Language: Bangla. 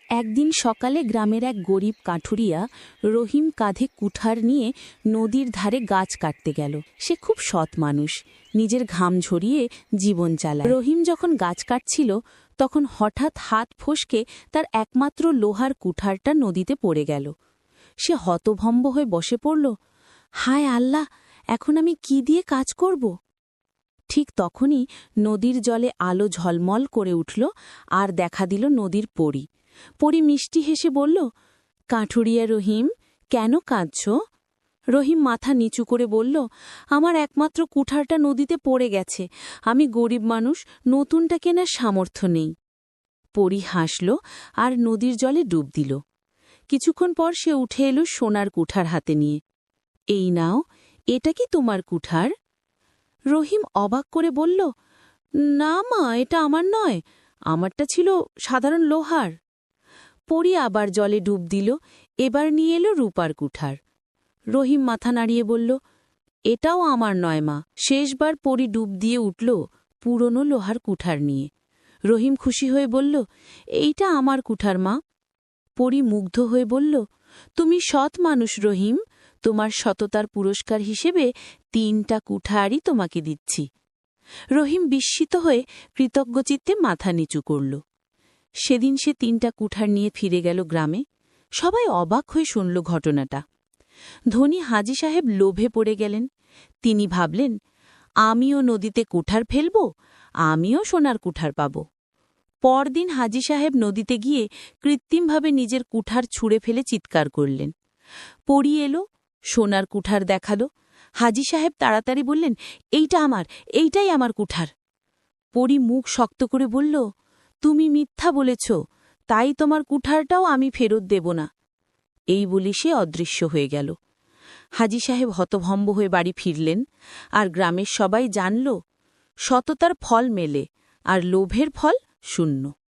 একদিন সকালে গ্রামের এক গরিব কাঠুরিয়া রহিম কাঁধে কুঠার নিয়ে নদীর ধারে গাছ কাটতে গেল। সে খুব সৎ মানুষ, নিজের ঘাম ঝরিয়ে জীবন চালায়। রহিম যখন গাছ কাটছিল তখন হঠাৎ হাত ফসকে তার একমাত্র লোহার কুঠারটা নদীতে পড়ে গেল। সে হতভম্ব হয়ে বসে পড়ল। হায় আল্লাহ, এখন আমি কি দিয়ে কাজ করব? ঠিক তখনই নদীর জলে আলো ঝলমল করে উঠল, আর দেখা দিল নদীর পরী। পরী মিষ্টি হেসে বলল, কাঠুরিয়া রহিম, কেন কাঁদছ? রহিম মাথা নিচু করে বলল, আমার একমাত্র কুঠারটা নদীতে পড়ে গেছে। আমি গরিব মানুষ, নতুনটা কেনার সামর্থ্য নেই। পরী হাসল আর নদীর জলে ডুব দিল। কিছুক্ষণ পর সে উঠে এলো সোনার কুঠার হাতে নিয়ে। এই নাও, এটা কি তোমার কুঠার? রহিম অবাক করে বলল, না মা, এটা আমার নয়, আমারটা ছিল সাধারণ লোহার। পরী আবার জলে ডুব দিল। এবার নিয়ে এলো রূপার কুঠার। রহিম মাথা নাড়িয়ে বলল, এটাও আমার নয় মা। শেষবার পরী ডুব দিয়ে উঠল পুরনো লোহার কুঠার নিয়ে। রহিম খুশি হয়ে বলল, এইটা আমার কুঠার মা। পরী মুগ্ধ হয়ে বলল, তুমি সৎ মানুষ রহিম, তোমার সততার পুরস্কার হিসেবে 3টা কুঠারই তোমাকে দিচ্ছি। রহিম বিস্মিত হয়ে কৃতজ্ঞচিত্তে মাথা নিচু করল। সেদিন সে 3টা কুঠার নিয়ে ফিরে গেল গ্রামে। সবাই অবাক হয়ে শুনল ঘটনাটা। ধনী হাজী সাহেব লোভে পড়ে গেলেন। তিনি ভাবলেন, আমিও নদীতে কুঠার ফেলব, আমিও সোনার কুঠার পাব। পরদিন হাজী সাহেব নদীতে গিয়ে কৃত্রিমভাবে নিজের কুঠার ছুঁড়ে ফেলে চিৎকার করলেন। পরী এলো, সোনার কুঠার দেখালো। হাজী সাহেব তাড়াতাড়ি বললেন, এইটাই আমার কুঠার। পরী মুখ শক্ত করে বলল, তুমি মিথ্যা বলেছ, তাই তোমার কুঠারটাও আমি ফেরত দেব না। এই বলে সে অদৃশ্য হয়ে গেল। হাজী সাহেব হতভম্ব হয়ে বাড়ি ফিরলেন, আর গ্রামের সবাই জানল, সততার ফল মেলে আর লোভের ফল শূন্য।